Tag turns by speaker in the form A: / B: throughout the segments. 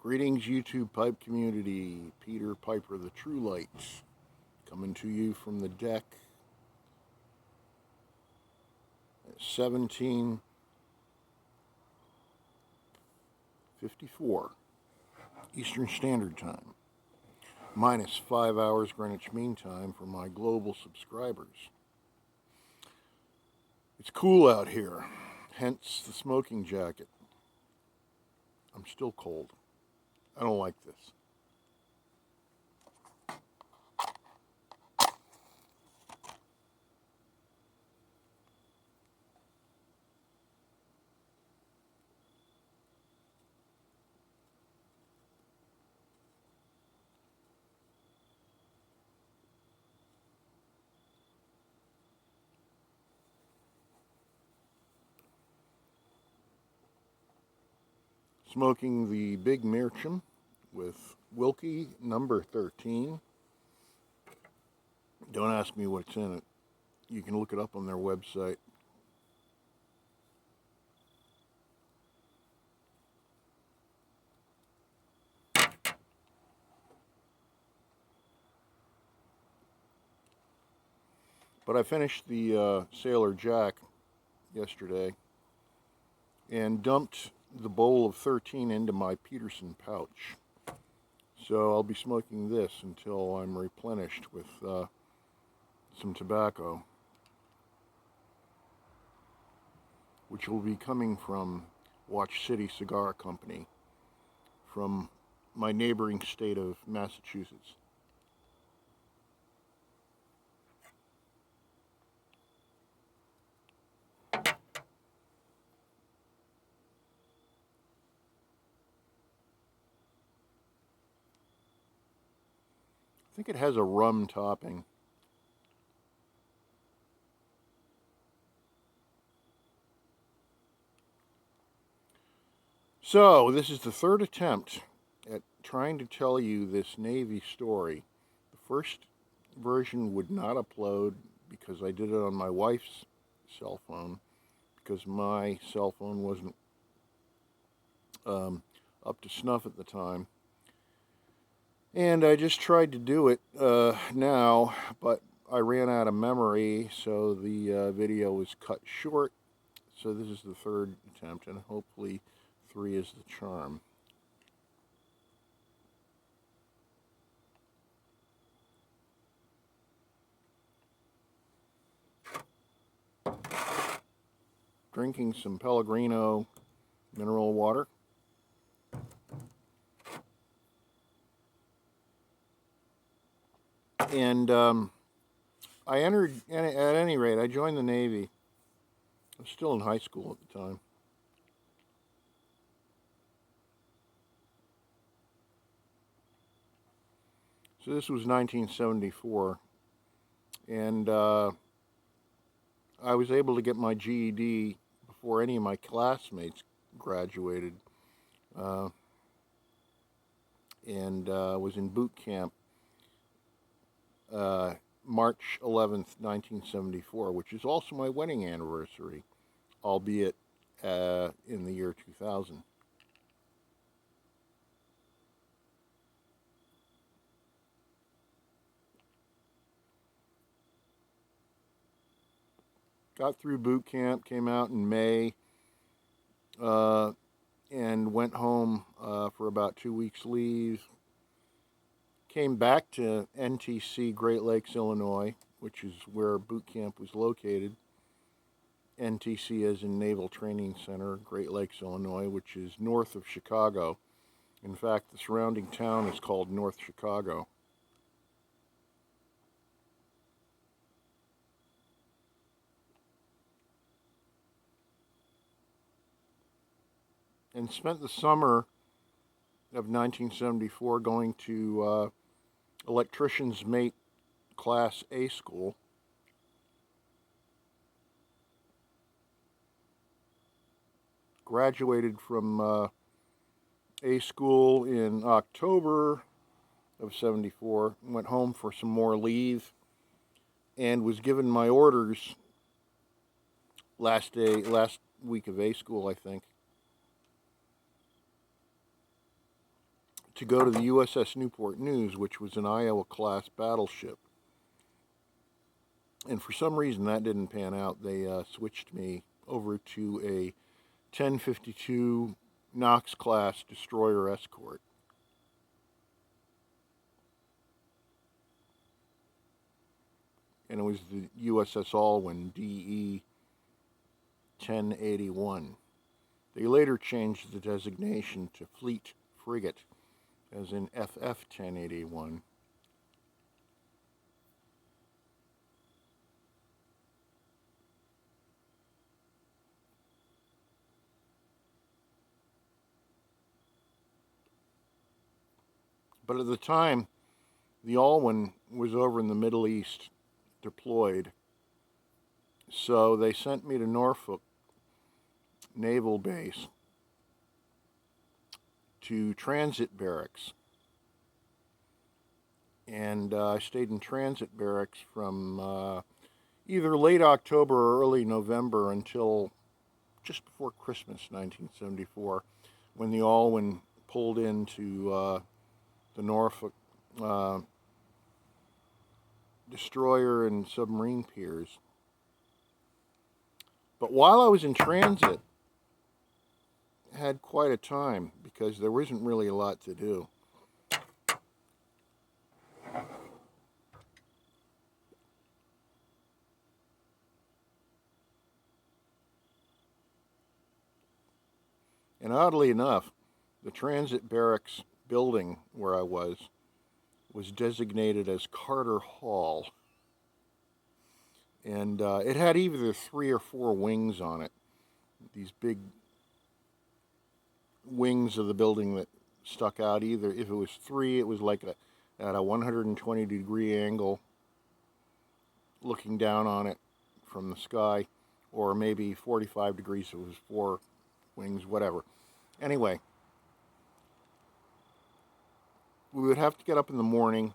A: Greetings, YouTube pipe community. Peter Piper, the True Light, coming to you from the deck at 17:54 Eastern Standard Time, minus 5 hours Greenwich Mean Time for my global subscribers. It's cool out here, hence the smoking jacket. I'm still cold. I don't like this. Smoking the Big Meerschaum with Wilkie number 13. Don't ask me what's in it. You can look it up on their website. But I finished the Sailor Jack yesterday and dumped the bowl of 13 into my Peterson pouch. So I'll be smoking this until I'm replenished with some tobacco, which will be coming from Watch City Cigar Company from my neighboring state of Massachusetts. I think it has a rum topping. So, this is the third attempt at trying to tell you this Navy story. The first version would not upload because I did it on my wife's cell phone, because my cell phone wasn't up to snuff at the time. And I just tried to do it now, but I ran out of memory, so the video was cut short. So this is the third attempt, and hopefully 3 is the charm. Drinking some Pellegrino mineral water. And I entered, at any rate, I joined the Navy. I was still in high school at the time. So this was 1974. And I was able to get my GED before any of my classmates graduated. And was in boot camp March 11th, 1974, which is also my wedding anniversary, albeit in the year 2000. Got through boot camp, came out in May, and went home for about 2 weeks leave. Came back to NTC, Great Lakes, Illinois, which is where boot camp was located. NTC as in Naval Training Center, Great Lakes, Illinois, which is north of Chicago. In fact, the surrounding town is called North Chicago. And spent the summer of 1974 going to Electrician's Mate Class A school. Graduated from A school in October of 74, went home for some more leave, and was given my orders last week of A school, I think. to go to the USS Newport News, which was an Iowa-class battleship. And for some reason that didn't pan out. They switched me over to a 1052 Knox-class destroyer escort. And it was the USS Alwyn, DE 1081. They later changed the designation to Fleet Frigate, as in FF 1081. But at the time, the Alwyn was over in the Middle East, deployed. So they sent me to Norfolk Naval Base to transit barracks. And I stayed in transit barracks from either late October or early November until just before Christmas 1974, when the Alwyn pulled into the Norfolk destroyer and submarine piers. But while I was in transit, I had quite a time because there wasn't really a lot to do. And oddly enough, the transit barracks building where I was designated as Carter Hall. And it had either 3 or 4 wings on it. These big wings of the building that stuck out. Either if it was 3, it was like at a 120 degree angle looking down on it from the sky, or maybe 45 degrees, it was 4 wings, whatever. Anyway, we would have to get up in the morning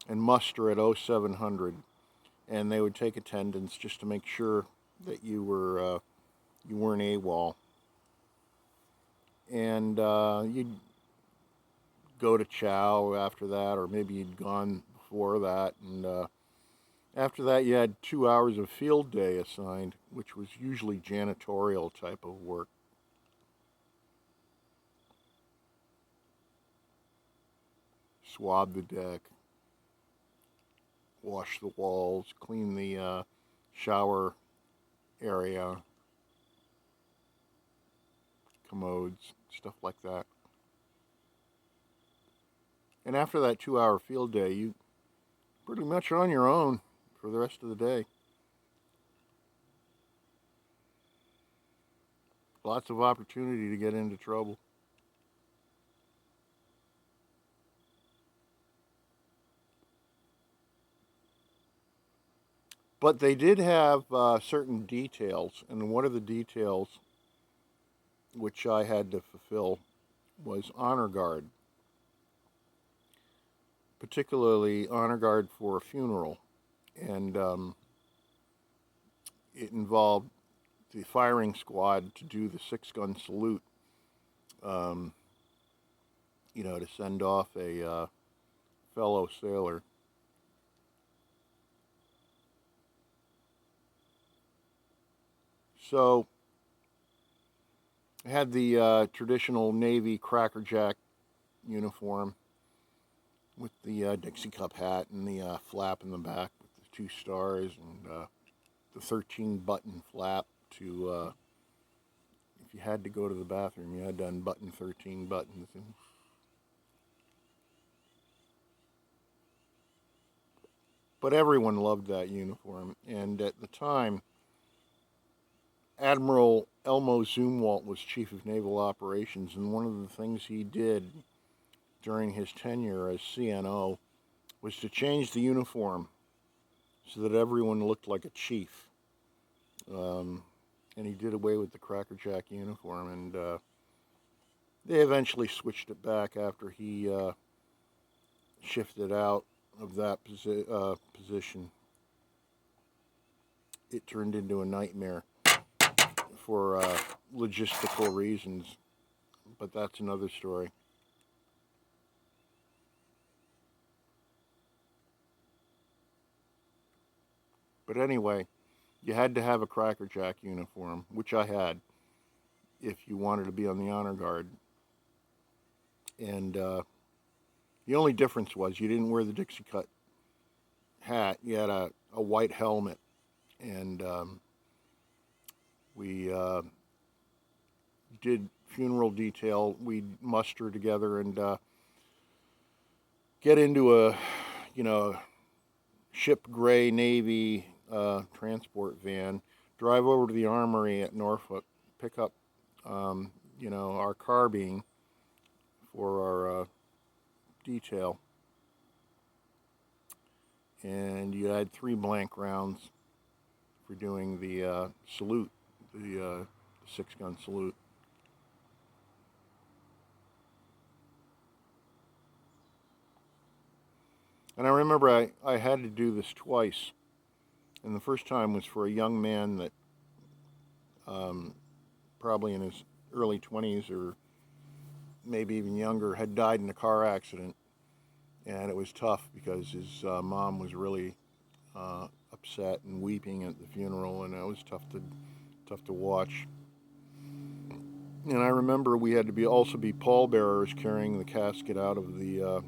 A: and muster at 0700, and they would take attendance just to make sure that you weren't AWOL. And you'd go to chow after that, or maybe you'd gone before that, and after that you had 2 hours of field day assigned, which was usually janitorial type of work. Swab the deck, wash the walls, clean the shower area, commodes, stuff like that. And after that 2-hour field day, you pretty much on your own for the rest of the day. Lots of opportunity to get into trouble. But they did have certain details, and one of the details which I had to fulfill was honor guard, particularly honor guard for a funeral. And it involved the firing squad to do the 6-gun salute, to send off a fellow sailor. So I had the traditional Navy crackerjack uniform with the Dixie Cup hat and the flap in the back with the 2 stars and the 13-button flap to, if you had to go to the bathroom, you had to unbutton 13 buttons. But everyone loved that uniform, and at the time, Admiral Elmo Zumwalt was Chief of Naval Operations, and one of the things he did during his tenure as CNO was to change the uniform so that everyone looked like a chief. And he did away with the crackerjack uniform, and they eventually switched it back after he shifted out of that position. It turned into a nightmare for logistical reasons, but that's another story. But anyway, you had to have a Cracker Jack uniform, which I had, if you wanted to be on the honor guard. And the only difference was you didn't wear the Dixie cut hat. You had a white helmet. And we did funeral detail. We'd muster together and get into a, ship gray Navy transport van, drive over to the armory at Norfolk, pick up, our carbine for our detail. And you had 3 blank rounds for doing the salute, the 6-gun salute. And I remember I had to do this twice. And the first time was for a young man that probably in his early 20s or maybe even younger had died in a car accident. And it was tough because his mom was really upset and weeping at the funeral, and it was tough to watch. And I remember we had to also be pallbearers carrying the casket out of the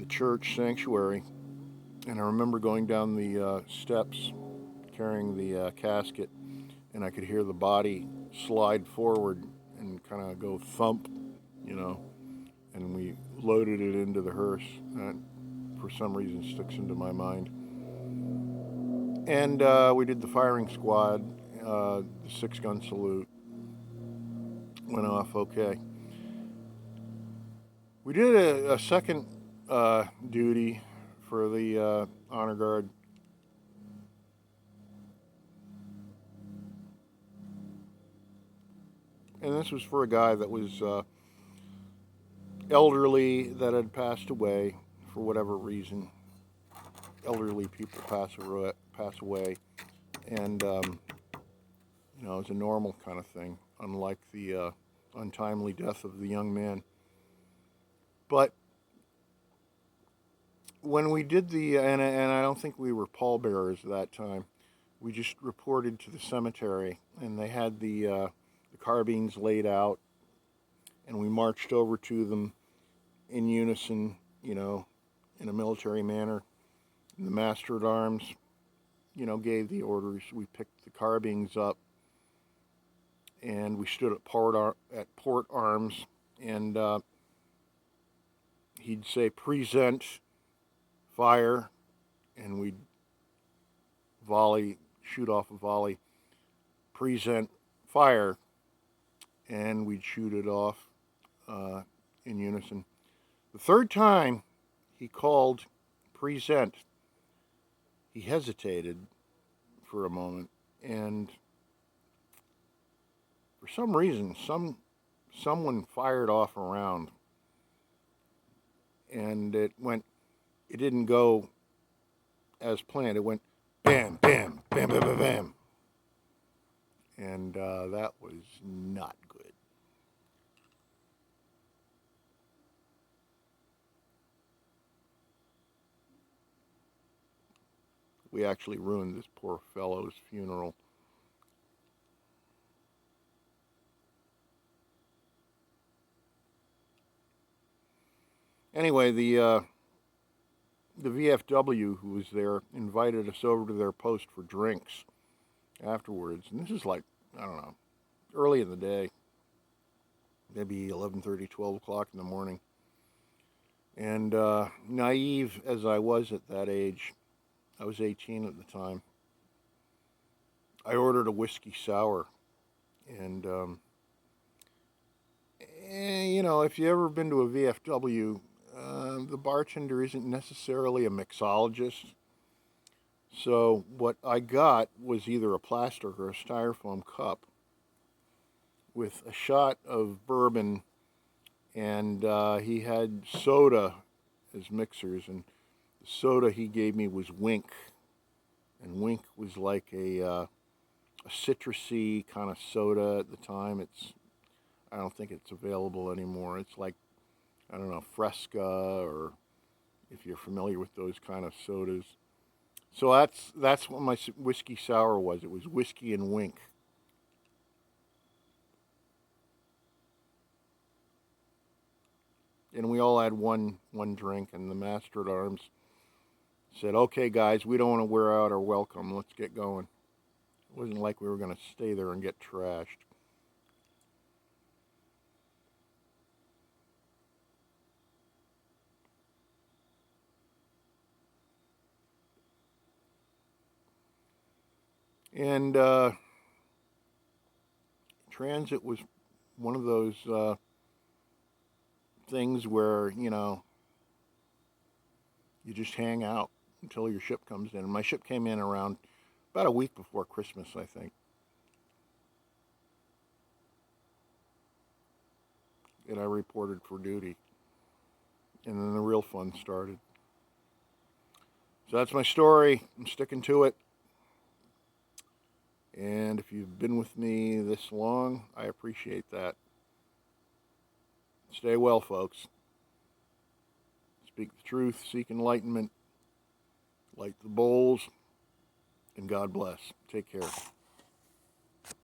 A: church sanctuary. And I remember going down the steps carrying the casket, and I could hear the body slide forward and kind of go thump, and we loaded it into the hearse. That, for some reason, sticks into my mind. And we did the firing squad, the 6-gun salute. Went off okay. We did a second duty for the honor guard. And this was for a guy that was elderly, that had passed away for whatever reason. Elderly people pass away. And, it was a normal kind of thing, unlike the untimely death of the young man. But when we did and I don't think we were pallbearers at that time, we just reported to the cemetery, and they had the carbines laid out, and we marched over to them in unison, in a military manner. And the master at arms, gave the orders. We picked the carbines up, and we stood at port arms, and he'd say, "Present, fire," and we'd shoot off a volley, "Present, fire," and we'd shoot it off in unison. The third time he called "Present," he hesitated for a moment, and for some reason, someone fired off a round, and it didn't go as planned. It went bam, bam, bam, bam, bam, bam, and that was not good. We actually ruined this poor fellow's funeral. Anyway, the VFW who was there invited us over to their post for drinks afterwards. And this is like, I don't know, early in the day, maybe 11:30, 12 o'clock in the morning. And naive as I was at that age, I was 18 at the time, I ordered a whiskey sour. And, if you've ever been to a VFW, the bartender isn't necessarily a mixologist. So what I got was either a plastic or a styrofoam cup with a shot of bourbon, and he had soda as mixers, and the soda he gave me was Wink, and Wink was like a citrusy kind of soda at the time. I don't think it's available anymore. It's like, I don't know, Fresca, or if you're familiar with those kind of sodas. So that's what my whiskey sour was. It was whiskey and wink. And we all had one drink, and the master at arms said, "Okay, guys, we don't want to wear out our welcome. Let's get going." It wasn't like we were going to stay there and get trashed. And transit was one of those things where, you just hang out until your ship comes in. And my ship came in around about a week before Christmas, I think. And I reported for duty. And then the real fun started. So that's my story. I'm sticking to it. And if you've been with me this long, I appreciate that. Stay well, folks. Speak the truth, seek enlightenment, light the bowls, and God bless. Take care.